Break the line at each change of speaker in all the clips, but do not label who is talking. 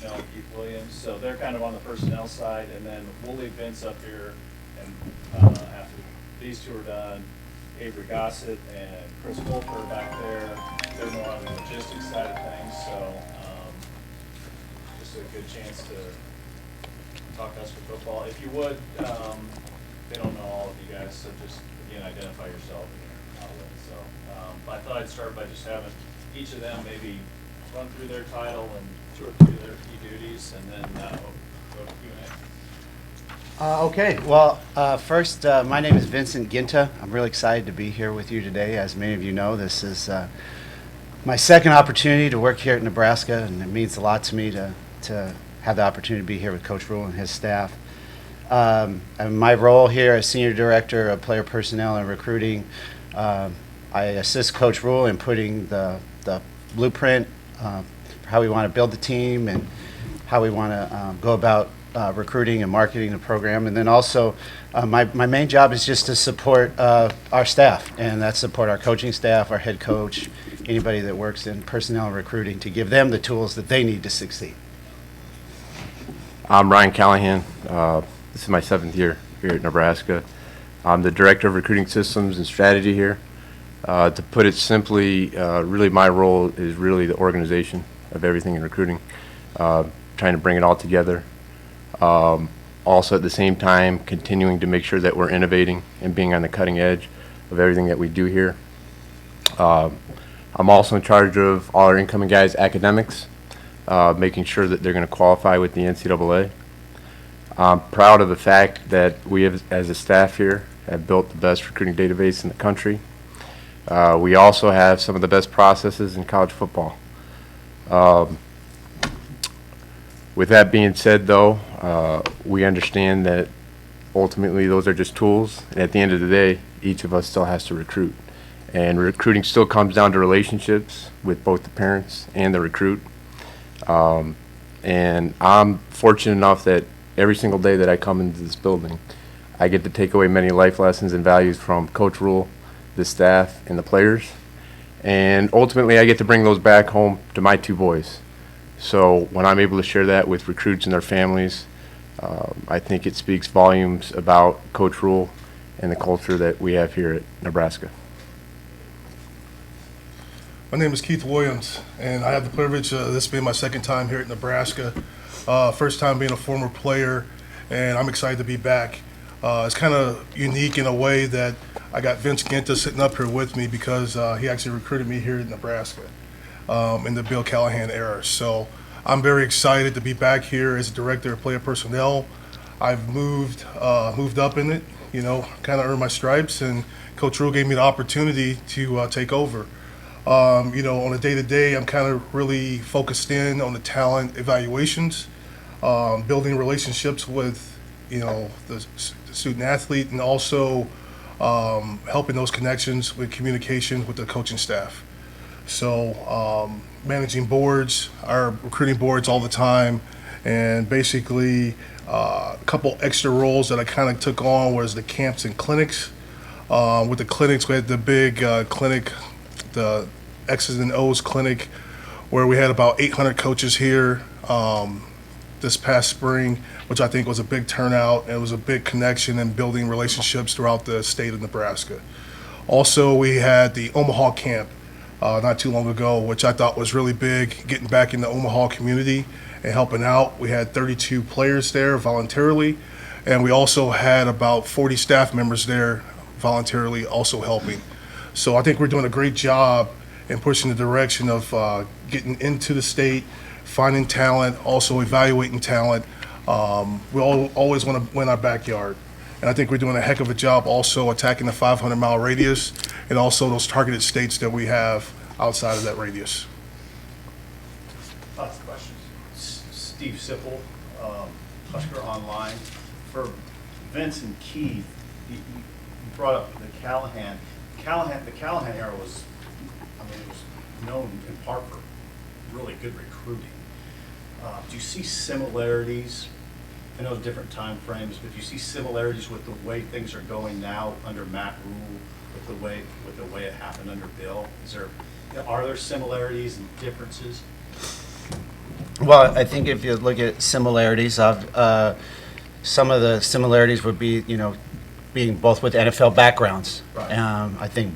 personnel, Keith Williams. So they're kind of on the personnel side, and then we'll leave Vince up here, and after these two are done, Avery Gossett and Chris Wolf are back there. They're more on the logistics side of things, so just a good chance to talk Husker football. If you would, they don't know all of you guys, so just, again, identify yourself and your outlet. So, but I thought I'd start by just having each of them maybe run through their title and two or three of their key duties, and then go to Q&A.
Okay, well, first, my name is Vincent Guinta. I'm really excited to be here with you today. As many of you know, this is my second opportunity to work here at Nebraska, and it means a lot to me to have the opportunity to be here with Coach Rule and his staff. And my role here as Senior Director of Player Personnel and Recruiting, I assist Coach Rule in putting the blueprint for how we want to build the team and how we want to go about recruiting and marketing the program. And then also, my main job is just to support our staff, and that's support our coaching staff, our head coach, anybody that works in personnel and recruiting, to give them the tools that they need to succeed.
I'm Ryan Callaghan. This is my 7th year here at Nebraska. I'm the Director of Recruiting Systems and Strategy here. To put it simply, really my role is really the organization of everything in recruiting, trying to bring it all together. Also at the same time, continuing to make sure that we're innovating and being on the cutting edge of everything that we do here. I'm also in charge of all our incoming guys' academics, making sure that they're going to qualify with the NCAA. I'm proud of the fact that we have, as a staff here, have built the best recruiting database in the country. We also have some of the best processes in college football. With that being said, though, we understand that ultimately those are just tools, and at the end of the day, each of us still has to recruit. And recruiting still comes down to relationships with both the parents and the recruit. And I'm fortunate enough that every single day that I come into this building, I get to take away many life lessons and values from Coach Rule, the staff, and the players. And ultimately, I get to bring those back home to my 2 boys. So when I'm able to share that with recruits and their families, I think it speaks volumes about Coach Rule and the culture that we have here at Nebraska.
My name is Keith Williams, and I have the privilege of this being my 2nd time here at Nebraska. First time being a former player, and I'm excited to be back. It's kind of unique in a way that I got Vince Guinta sitting up here with me because he actually recruited me here in Nebraska in the Bill Callaghan era. So I'm very excited to be back here as Director of Player Personnel. I've moved up in it, kind of earned my stripes, and Coach Rule gave me the opportunity to take over. On a day-to-day, I'm kind of really focused in on the talent evaluations, building relationships with, the student athlete, and also helping those connections with communication with the coaching staff. So managing boards, our recruiting boards all the time, and basically a couple extra roles that I kind of took on was the camps and clinics. With the clinics, we had the big clinic, the X's and O's clinic, where we had about 800 coaches here this past spring, which I think was a big turnout. It was a big connection and building relationships throughout the state of Nebraska. Also, we had the Omaha camp not too long ago, which I thought was really big, getting back in the Omaha community and helping out. We had 32 players there voluntarily, and we also had about 40 staff members there voluntarily also helping. So I think we're doing a great job in pushing the direction of getting into the state, finding talent, also evaluating talent. We always want to win our backyard. And I think we're doing a heck of a job also attacking the 500-mile radius and also those targeted states that we have outside of that radius.
Lots of questions. Steve Sipple, HuskerOnline. For Vince and Keith, you brought up the Callaghan. The Callaghan era was, it was known in part for really good recruiting. Do you see similarities? I know different time frames, but do you see similarities with the way things are going now under Matt Rule, with the way it happened under Bill? Are there similarities and differences?
Well, I think if you look at similarities of, some of the similarities would be, being both with NFL backgrounds.
Right.
I think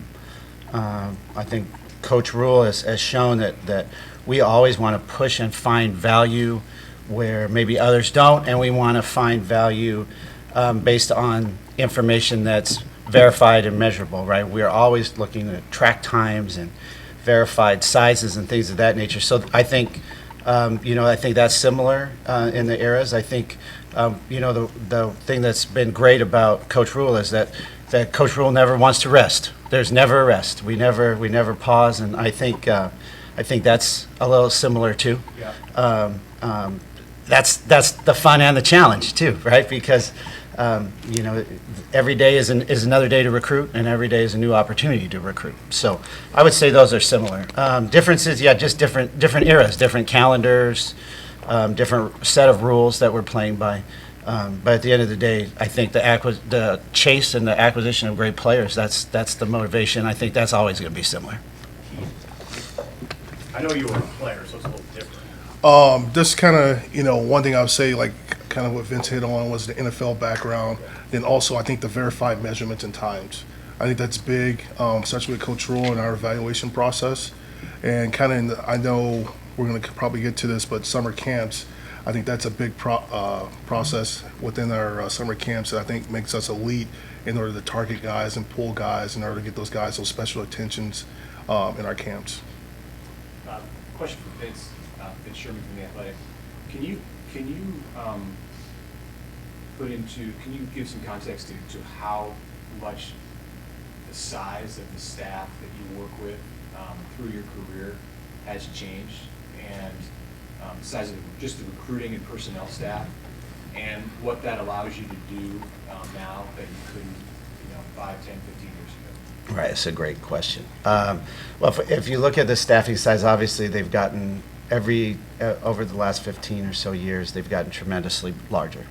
Coach Rule has shown that we always want to push and find value where maybe others don't, and we want to find value based on information that's verified and measurable, right? We're always looking at track times and verified sizes and things of that nature. So I think, I think that's similar in the eras. I think, the thing that's been great about Coach Rule is that Coach Rule never wants to rest. There's never a rest. We never pause, and I think that's a little similar too.
Yeah.
That's the fun and the challenge too, right? Because every day is another day to recruit, and every day is a new opportunity to recruit. So I would say those are similar. Differences, yeah, just different eras, different calendars, different set of rules that we're playing by. But at the end of the day, I think the chase and the acquisition of great players, that's the motivation. I think that's always going to be similar.
I know you were a player, so it's a little different.
Just kind of, one thing I would say, like kind of what Vince hit on was the NFL background. Then also, I think the verified measurements and times. I think that's big, especially with Coach Rule and our evaluation process. And kind of, I know we're going to probably get to this, but summer camps, I think that's a big process within our summer camps that I think makes us elite in order to target guys and pull guys in order to get those guys those special attentions in our camps.
Question for Vince, Vince Sherman from The Athletic. Can you give some context to how much the size of the staff that you work with through your career has changed, and the size of just the recruiting and personnel staff, and what that allows you to do now that you couldn't, 5, 10, 15 years ago?
Right, it's a great question. Well, if you look at the staffing size, obviously they've gotten over the last 15 or so years, they've gotten tremendously larger.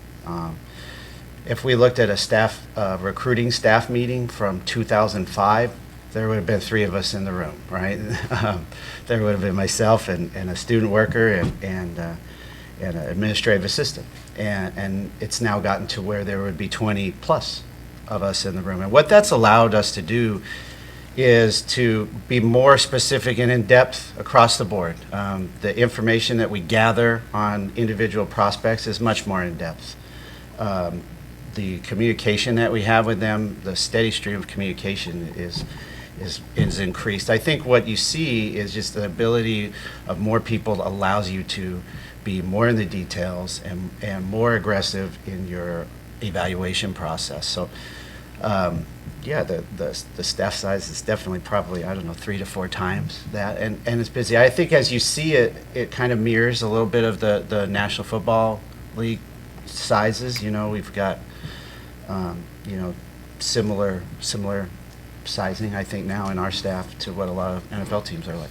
If we looked at a recruiting staff meeting from 2005, there would have been 3 of us in the room, right? There would have been myself and a student worker and an administrative assistant. And it's now gotten to where there would be 20 plus of us in the room. And what that's allowed us to do is to be more specific and in-depth across the board. The information that we gather on individual prospects is much more in-depth. The communication that we have with them, the steady stream of communication is increased. I think what you see is just the ability of more people allows you to be more in the details and more aggressive in your evaluation process. So, yeah, the staff size is definitely probably, 3 to 4 times that, and it's busy. I think as you see it, it kind of mirrors a little bit of the National Football League sizes. We've got, similar sizing, I think, now in our staff to what a lot of NFL teams are like.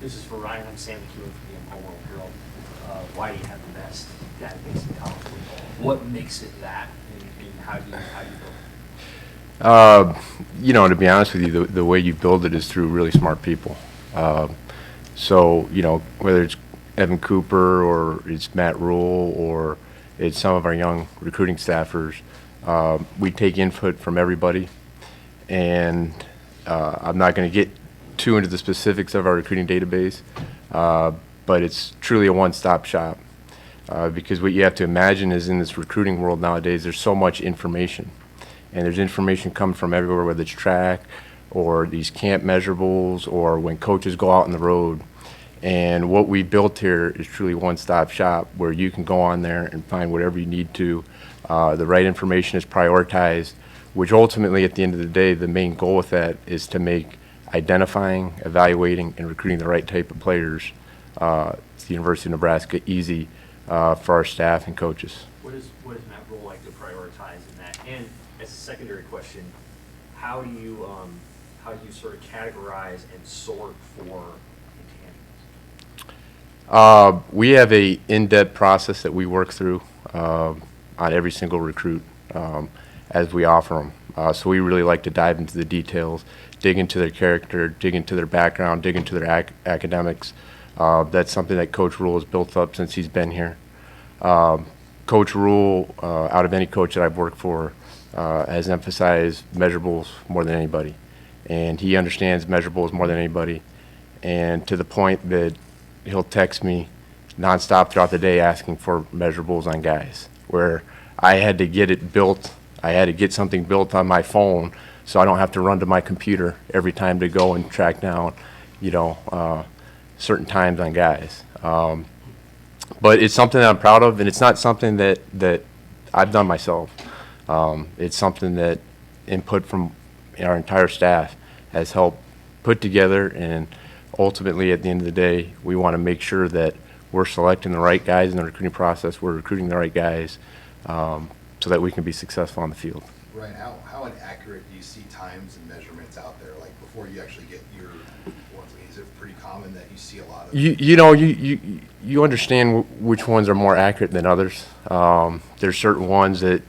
This is for Ryan. I'm Sam McEwen from the Empire World Herald. Why do you have the best database in college football? What makes it that, and how do you build it?
To be honest with you, the way you build it is through really smart people. So, whether it's Evan Cooper or it's Matt Rule or it's some of our young recruiting staffers, we take input from everybody. And I'm not going to get too into the specifics of our recruiting database, but it's truly a one-stop shop. Because what you have to imagine is in this recruiting world nowadays, there's so much information. And there's information coming from everywhere, whether it's track or these camp measurables or when coaches go out on the road. And what we built here is truly one-stop shop where you can go on there and find whatever you need to. The right information is prioritized, which ultimately, at the end of the day, the main goal with that is to make identifying, evaluating, and recruiting the right type of players at the University of Nebraska easy for our staff and coaches.
What does Matt Rule like to prioritize in that? And as a secondary question, how do you sort of categorize and sort for intangibles?
We have a in-depth process that we work through on every single recruit as we offer them. So we really like to dive into the details, dig into their character, dig into their background, dig into their academics, That's something that Coach Rule has built up since he's been here. Coach Rule, out of any coach that I've worked for, has emphasized measurables more than anybody. And he understands measurables more than anybody. And to the point that he'll text me nonstop throughout the day asking for measurables on guys, where I had to get it built. I had to get something built on my phone so I don't have to run to my computer every time to go and track down, certain times on guys. But it's something that I'm proud of, and it's not something that I've done myself. It's something that input from our entire staff has helped put together, and ultimately at the end of the day, we want to make sure that we're selecting the right guys in the recruiting process, we're recruiting the right guys, so that we can be successful on the field.
Ryan, how inaccurate do you see times and measurements out there? Like before you actually get your ones, is it pretty common that you see a lot of?
You understand which ones are more accurate than others. There's certain ones that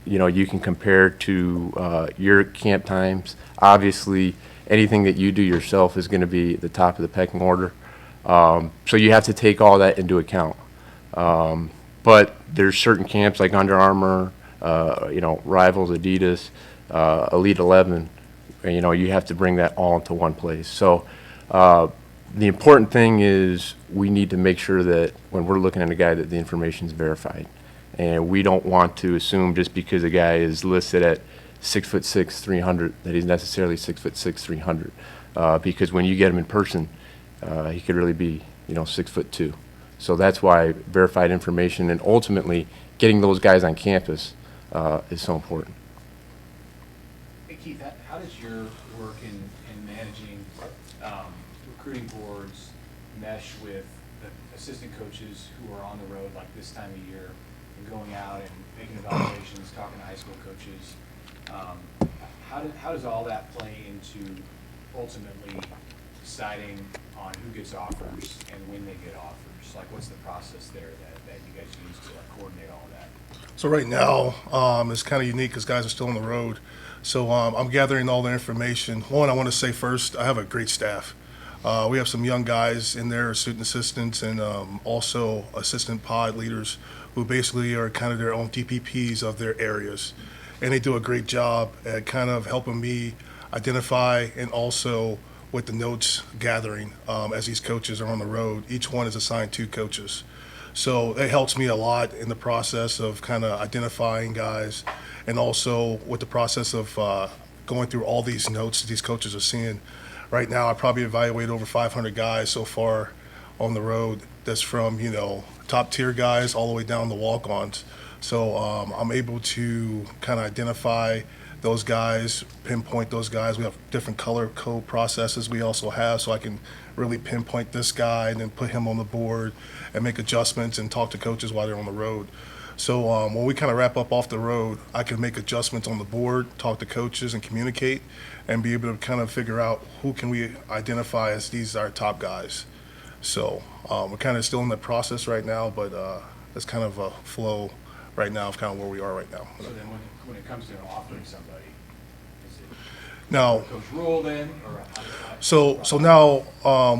you can compare to your camp times. Obviously, anything that you do yourself is going to be at the top of the pecking order. So you have to take all that into account. But there's certain camps like Under Armour, Rivals, Adidas, Elite 11. You have to bring that all into one place. So the important thing is we need to make sure that when we're looking at a guy that the information is verified. And we don't want to assume just because a guy is listed at 6'6", 300, that he's necessarily 6'6", 300. Because when you get him in person, he could really be, 6'2". So that's why verified information and ultimately getting those guys on campus is so important.
Hey Keith, how does your work in managing recruiting boards mesh with the assistant coaches who are on the road like this time of year and going out and making evaluations, talking to high school coaches? How does all that play into ultimately deciding on who gets offers and when they get offers? Like, what's the process there that you guys use to coordinate all of that?
So right now, it's kind of unique because guys are still on the road. So I'm gathering all the information. One, I want to say first, I have a great staff. We have some young guys in there, student assistants, and also assistant pod leaders who basically are kind of their own DPPs of their areas. And they do a great job at kind of helping me identify and also with the notes gathering as these coaches are on the road. Each one is assigned 2 coaches. So it helps me a lot in the process of kind of identifying guys and also with the process of going through all these notes that these coaches are seeing. Right now, I probably evaluate over 500 guys so far on the road. That's from, top tier guys all the way down to walk-ons. So I'm able to kind of identify those guys, pinpoint those guys. We have different color code processes we also have, so I can really pinpoint this guy and then put him on the board and make adjustments and talk to coaches while they're on the road. So when we kind of wrap up off the road, I can make adjustments on the board, talk to coaches and communicate and be able to kind of figure out who can we identify as these are our top guys. So we're kind of still in the process right now, but it's kind of a flow right now of kind of where we are right now.
So then when it comes to offering somebody, is it
Now,
Coach Rule then, or
so now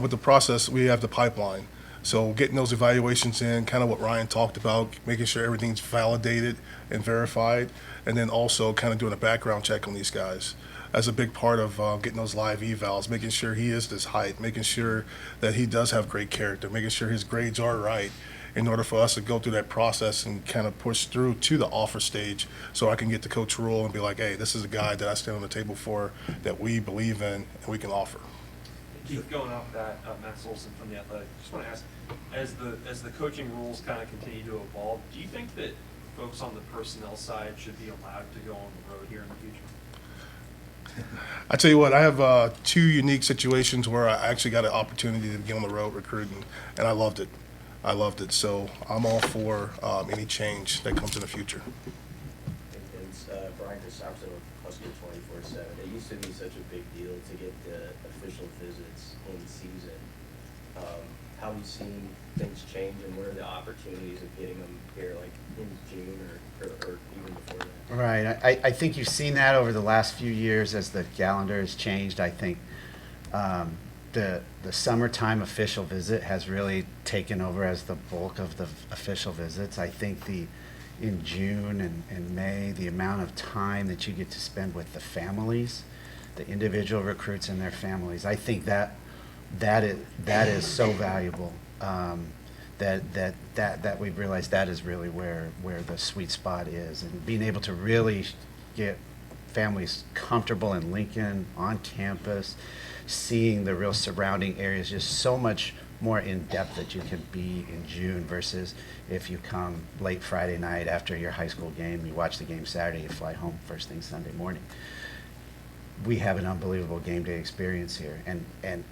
with the process, we have the pipeline. So getting those evaluations in, kind of what Ryan talked about, making sure everything's validated and verified, and then also kind of doing a background check on these guys. That's a big part of getting those live evals, making sure he is this height, making sure that he does have great character, making sure his grades are right in order for us to go through that process and kind of push through to the offer stage so I can get to Coach Rule and be like, hey, this is a guy that I stand on the table for that we believe in and we can offer.
Keith, going off that, Matt Solson from The Athletic, just want to ask, as the coaching rules kind of continue to evolve, do you think that folks on the personnel side should be allowed to go on the road here in the future?
I tell you what, I have 2 unique situations where I actually got an opportunity to get on the road recruiting, and I loved it. So I'm all for any change that comes in the future.
It's Brian Christopherson with Husker 24/7. It used to be such a big deal to get the official visits in season. How have you seen things change, and what are the opportunities of getting them here, like in June or even before that?
Right. I think you've seen that over the last few years as the calendar has changed. I think the summertime official visit has really taken over as the bulk of the official visits. I think in June and May, the amount of time that you get to spend with the families, the individual recruits and their families, I think that is so valuable. That we've realized that is really where the sweet spot is, and being able to really get families comfortable in Lincoln, on campus, seeing the real surrounding areas, just so much more in depth that you can be in June versus if you come late Friday night after your high school game, you watch the game Saturday, you fly home first thing Sunday morning. We have an unbelievable game day experience here, and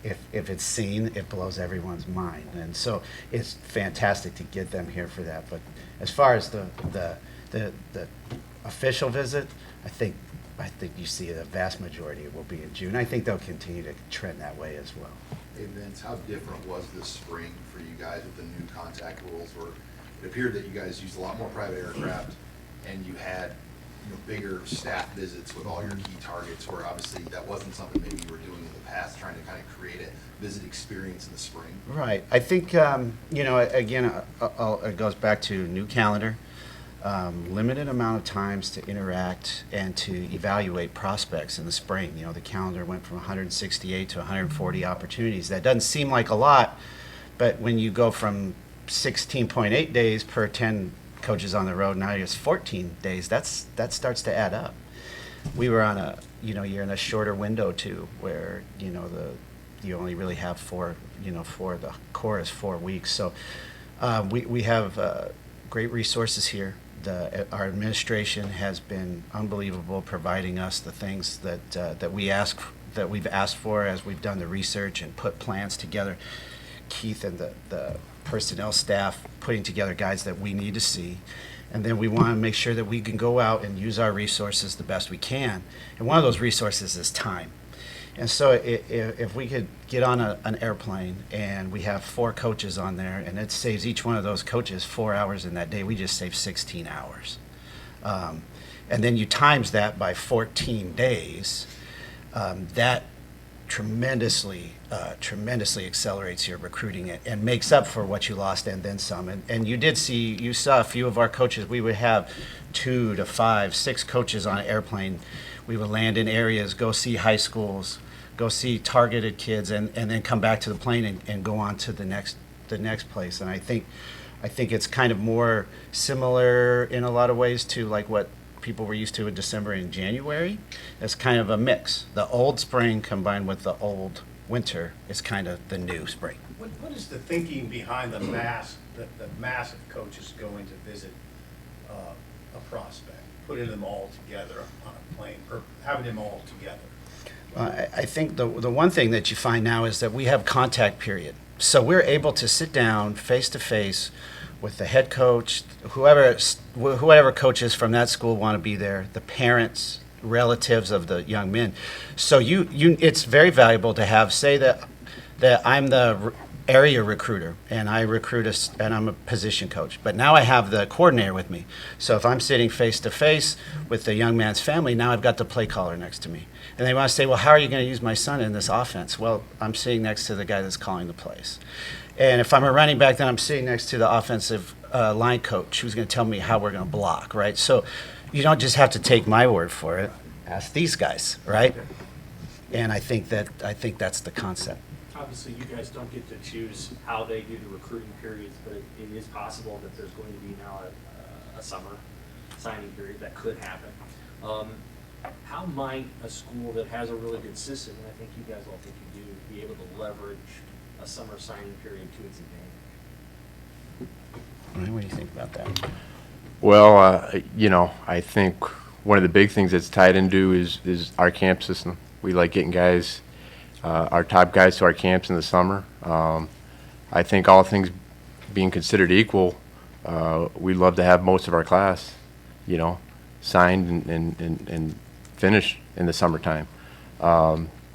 if it's seen, it blows everyone's mind, and so it's fantastic to get them here for that. But as far as the official visit, I think you see the vast majority will be in June. I think they'll continue to trend that way as well.
Hey Vince, how different was this spring for you guys with the new contact rules? Where it appeared that you guys used a lot more private aircraft, and you had bigger staff visits with all your key targets, where obviously that wasn't something maybe you were doing in the past, trying to kind of create a visit experience in the spring.
Right. I think, again, it goes back to new calendar, limited amount of times to interact and to evaluate prospects in the spring. The calendar went from 168 to 140 opportunities. That doesn't seem like a lot, but when you go from 16.8 days per 10 coaches on the road, now it's 14 days, that starts to add up. We were on you're in a shorter window too, where you only really have for the core is 4 weeks. So we have great resources here. Our administration has been unbelievable, providing us the things that we've asked for as we've done the research and put plans together. Keith and the personnel staff putting together guides that we need to see, and then we want to make sure that we can go out and use our resources the best we can, and one of those resources is time. And so if we could get on an airplane and we have 4 coaches on there, and it saves each one of those coaches 4 hours in that day, we just save 16 hours. And then you times that by 14 days, that tremendously accelerates your recruiting and makes up for what you lost and then some. And you saw a few of our coaches. We would have 2 to 5, 6 coaches on an airplane. We would land in areas, go see high schools, go see targeted kids, and then come back to the plane and go on to the next place. And I think it's kind of more similar in a lot of ways to like what people were used to in December and January. It's kind of a mix. The old spring combined with the old winter is kind of the new spring.
What is the thinking behind the mass of coaches going to visit a prospect, putting them all together on a plane, or having them all together?
I think the one thing that you find now is that we have contact period. So we're able to sit down face to face with the head coach, whoever coaches from that school want to be there, the parents, relatives of the young men. So it's very valuable to have, say that I'm the area recruiter and I recruit and I'm a position coach, but now I have the coordinator with me. So if I'm sitting face to face with the young man's family, now I've got the play caller next to me. And they want to say, well, how are you going to use my son in this offense? Well, I'm sitting next to the guy that's calling the plays. And if I'm a running back, then I'm sitting next to the offensive line coach who's going to tell me how we're going to block, right? So you don't just have to take my word for it. Ask these guys, right? And I think that's the concept.
Obviously, you guys don't get to choose how they do the recruiting periods, but it is possible that there's going to be now a summer signing period that could happen. How might a school that has a really good system, and I think you guys all think you do, be able to leverage a summer signing period to its advantage?
What do you think about that?
Well, I think one of the big things that's tied into is our camp system. We like getting guys, our top guys to our camps in the summer. I think all things being considered equal, we'd love to have most of our class, signed and finished in the summertime.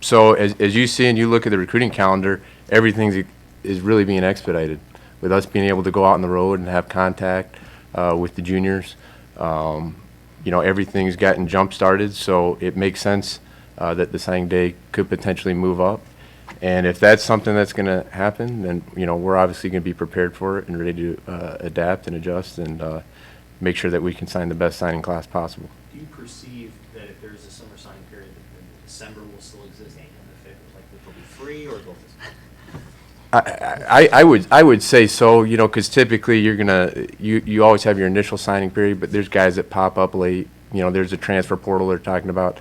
So as you see and you look at the recruiting calendar, everything is really being expedited. With us being able to go out on the road and have contact with the juniors, everything's gotten jump started, so it makes sense that the signing day could potentially move up. And if that's something that's going to happen, then, you know, we're obviously going to be prepared for it and ready to adapt and adjust and make sure that we can sign the best signing class possible.
Do you perceive that if there is a summer signing period, that December will still exist, and if it, like, they'll be free, or they'll?
I would say so, you know, because typically you always have your initial signing period, but there's guys that pop up late. You know, there's a transfer portal they're talking about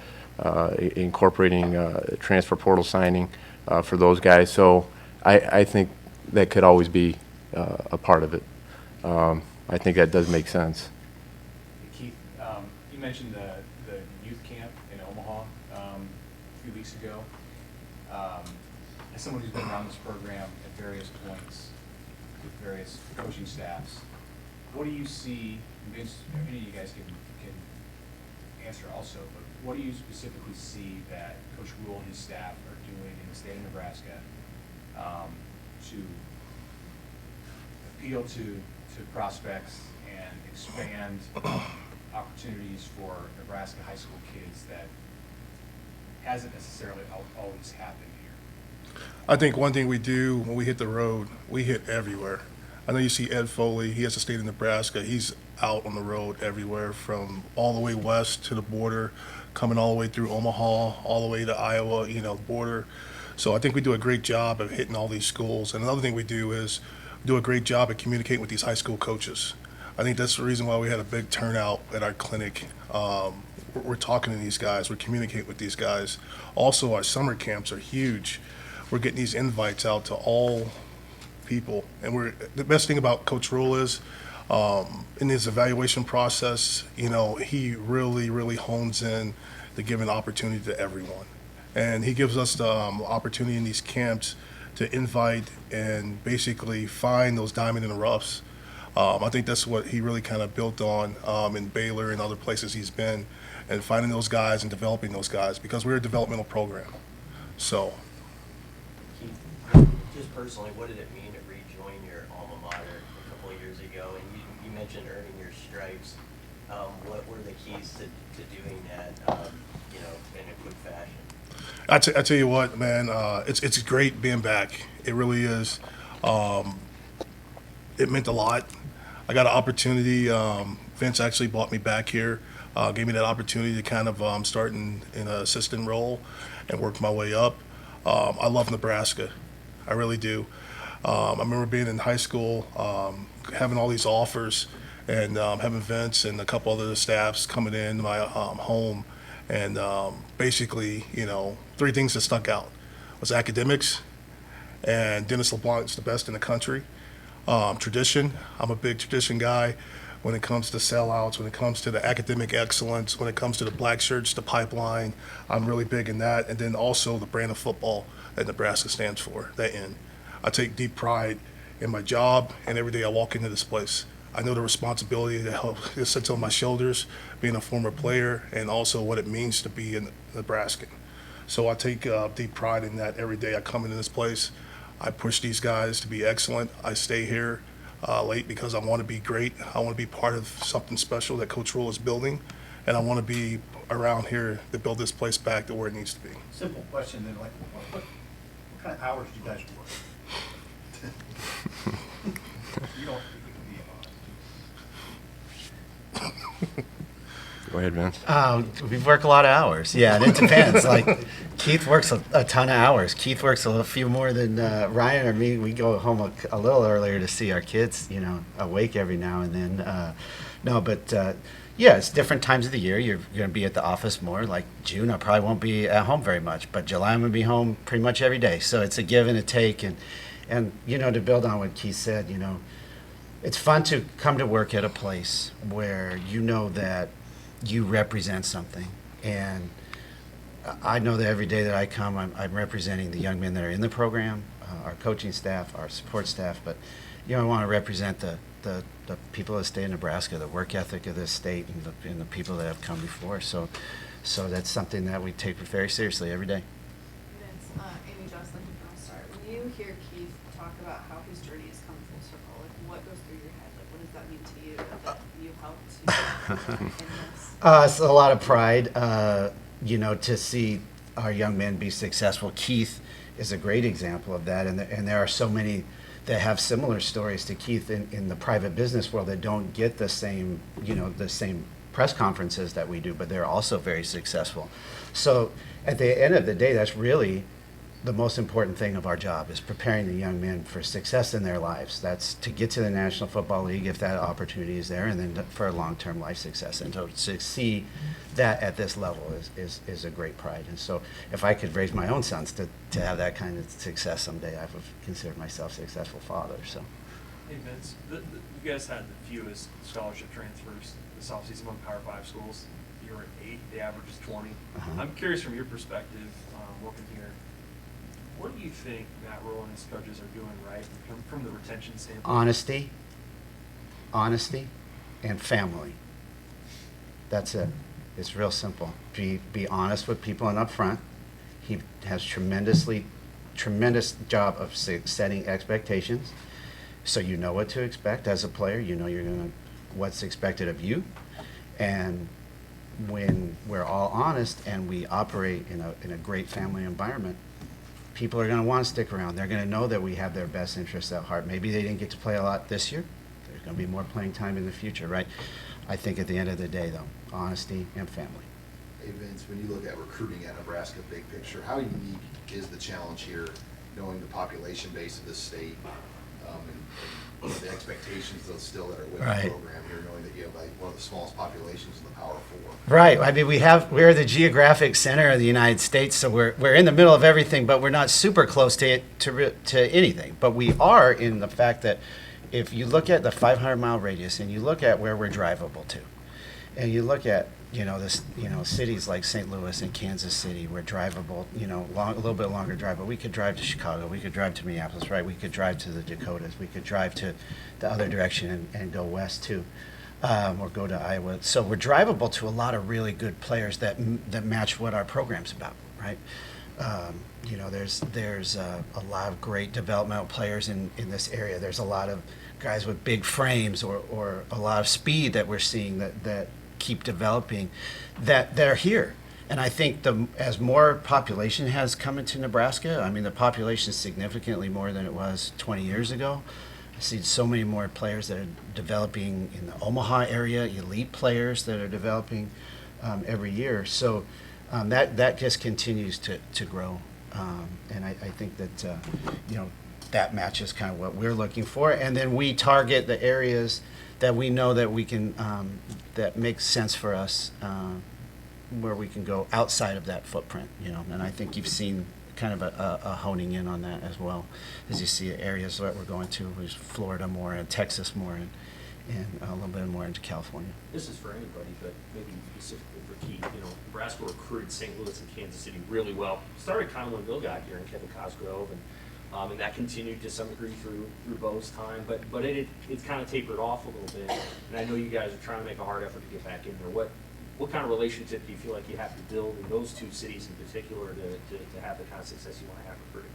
incorporating transfer portal signing for those guys. So I think that could always be a part of it. I think that does make sense.
Keith, you mentioned the youth camp in Omaha a few weeks ago. As someone who's been around this program at various points with various coaching staffs, what do you see, Vince, any of you guys can answer also, but what do you specifically see that Coach Rule and his staff are doing in the state of Nebraska to appeal to prospects and expand opportunities for Nebraska high school kids that hasn't necessarily always happened here?
I think one thing we do when we hit the road, we hit everywhere. I know you see Ed Foley, he has the state of Nebraska. He's out on the road everywhere, from all the way west to the border, coming all the way through Omaha, all the way to Iowa, you know, border. So I think we do a great job of hitting all these schools. And another thing we do is do a great job at communicating with these high school coaches. I think that's the reason why we had a big turnout at our clinic. We're talking to these guys, we're communicating with these guys. Also, our summer camps are huge. We're getting these invites out to all people. And the best thing about Coach Rule is, in his evaluation process, you know, he really, really hones in to give an opportunity to everyone. And he gives us the opportunity in these camps to invite and basically find those diamond in the roughs. I think that's what he really kind of built on in Baylor and other places he's been, and finding those guys and developing those guys, because we're a developmental program. So.
Keith, just personally, what did it mean to rejoin your alma mater a couple of years ago? And you mentioned earning your stripes. What were the keys to doing that, you know, in a quick fashion?
I tell you what, man, it's great being back. It really is. It meant a lot. I got an opportunity. Vince actually brought me back here, gave me that opportunity to kind of start in an assistant role and work my way up. I love Nebraska. I really do. I remember being in high school, having all these offers, and having Vince and a couple other staffs coming in my home. And basically, you know, three things that stuck out was academics, and Dennis LeBlanc's the best in the country. Tradition, I'm a big tradition guy when it comes to sellouts, when it comes to the academic excellence, when it comes to the black shirts, the pipeline. I'm really big in that. And then also the brand of football that Nebraska stands for, that end. I take deep pride in my job, and every day I walk into this place, I know the responsibility that sits on my shoulders, being a former player, and also what it means to be a Nebraskan. So I take deep pride in that every day I come into this place. I push these guys to be excellent. I stay here late because I want to be great. I want to be part of something special that Coach Rule is building, and I want to be around here to build this place back to where it needs to be.
Simple question then, like, what kind of hours do you guys work? You don't
Go ahead, Vince.
We work a lot of hours. Yeah, and it depends. Like, Keith works a ton of hours. Keith works a few more than Ryan or me. We go home a little earlier to see our kids, you know, awake every now and then. Yeah, it's different times of the year. You're going to be at the office more. Like June, I probably won't be at home very much, but July I'm going to be home pretty much every day. So it's a give and a take. And you know, to build on what Keith said, you know, it's fun to come to work at a place where you know that you represent something. And I know that every day that I come, I'm representing the young men that are in the program, our coaching staff, our support staff, but you know, I want to represent the people of the state of Nebraska, the work ethic of this state, and the people that have come before. So that's something that we take very seriously every day.
Vince, Amy Jocelyn, I'll start. When you hear Keith talk about how his journey has come full circle, like what goes through your head? Like what does that mean to you that you helped in this?
It's a lot of pride, you know, to see our young men be successful. Keith is a great example of that, and there are so many that have similar stories to Keith in the private business world that don't get the same, the same press conferences that we do, but they're also very successful. So at the end of the day, that's really the most important thing of our job, is preparing the young men for success in their lives. That's to get to the National Football League if that opportunity is there, and then for a long-term life success. And to see that at this level is a great pride. And so if I could raise my own sons to have that kind of success someday, I would consider myself a successful father. So.
Hey Vince, you guys had the fewest scholarship transfers this offseason among Power 5 schools. You were at 8, the average is 20.
Uh-huh.
I'm curious from your perspective, working here, what do you think Matt Rule and his coaches are doing right from the retention standpoint?
Honesty, and family. That's it. It's real simple. Be honest with people and up front. He has tremendous job of setting expectations, so you know what to expect as a player. You know what's expected of you, and when we're all honest and we operate in a great family environment, people are going to want to stick around. They're going to know that we have their best interests at heart. Maybe they didn't get to play a lot this year. There's going to be more playing time in the future, right? I think at the end of the day, though, honesty and family.
Hey Vince, when you look at recruiting at Nebraska big picture, how unique is the challenge here, knowing the population base of this state, and the expectations though still that are with
Right.
the program here, knowing that you have like one of the smallest populations in the Power 4?
Right. I mean, we're the geographic center of the United States, so we're in the middle of everything, but we're not super close to anything. But we are in the fact that if you look at the 500-mile radius and you look at where we're drivable to, and you look at cities like St. Louis and Kansas City, we're drivable, a little bit longer drive, but we could drive to Chicago, we could drive to Minneapolis, right? We could drive to the Dakotas, we could drive to the other direction and go west too. Or go to Iowa. So we're drivable to a lot of really good players that match what our program's about, right? There's a lot of great developmental players in this area. There's a lot of guys with big frames or a lot of speed that we're seeing that keep developing that are here. And I think as more population has come into Nebraska, I mean, the population is significantly more than it was 20 years ago. I see so many more players that are developing in the Omaha area, elite players that are developing every year. So that just continues to grow. And I think that, that matches kind of what we're looking for. And then we target the areas that we know that we can, that makes sense for us, where we can go outside of that footprint, And I think you've seen kind of a honing in on that as well, as you see areas that we're going to, which is Florida more and Texas more and a little bit more into California.
This is for anybody, but maybe specifically for Keith. Nebraska recruited St. Louis and Kansas City really well. Started kind of when Bill got here and Kevin Cosgrove, and that continued to some degree through Bo's time. But it's kind of tapered off a little bit. And I know you guys are trying to make a hard effort to get back in there. What kind of relationship do you feel like you have to build in those two cities in particular to have the kind of success you want to have recruiting?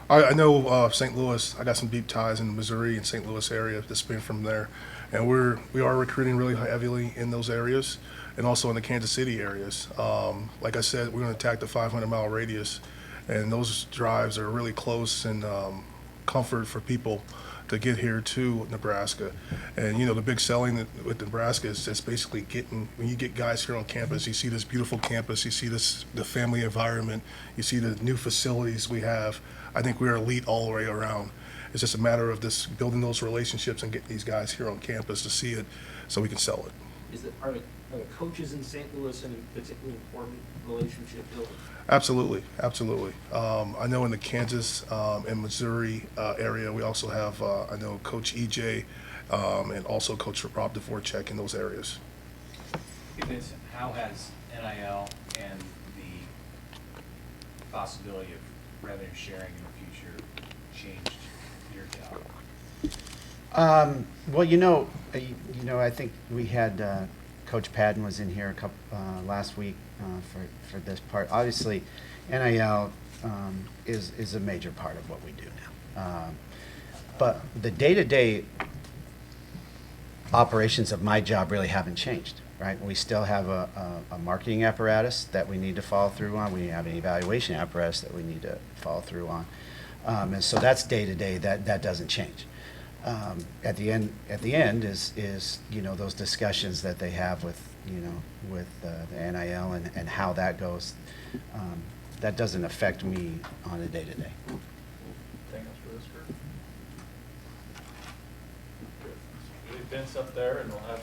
I know St. Louis. I got some deep ties in Missouri and St. Louis area that's been from there, and we are recruiting really heavily in those areas, and also in the Kansas City areas. Like I said, we're going to attack the 500-mile radius, and those drives are really close and comfort for people to get here to Nebraska. And the big selling with Nebraska is just basically when you get guys here on campus, you see this beautiful campus, you see the family environment, you see the new facilities we have. I think we're elite all the way around. It's just a matter of just building those relationships and getting these guys here on campus to see it so we can sell it.
Are the coaches in St. Louis any particularly important relationship building?
Absolutely. I know in the Kansas and Missouri area, we also have, I know Coach EJ and also Coach Rob Dvorak in those areas.
Hey Vince, how has NIL and the possibility of revenue sharing in the future changed your job?
Well, I think we had Coach Padden was in here last week for this part. Obviously, NIL is a major part of what we do now. But the day-to-day operations of my job really haven't changed, right? We still have a marketing apparatus that we need to follow through on. We have an evaluation apparatus that we need to follow through on. And so that's day to day, that doesn't change. At the end is, you know, those discussions that they have with, you know, with the NIL and how that goes. That doesn't affect me on a day to day.
Anything else for this group? Good. Leave Vince up there and we'll have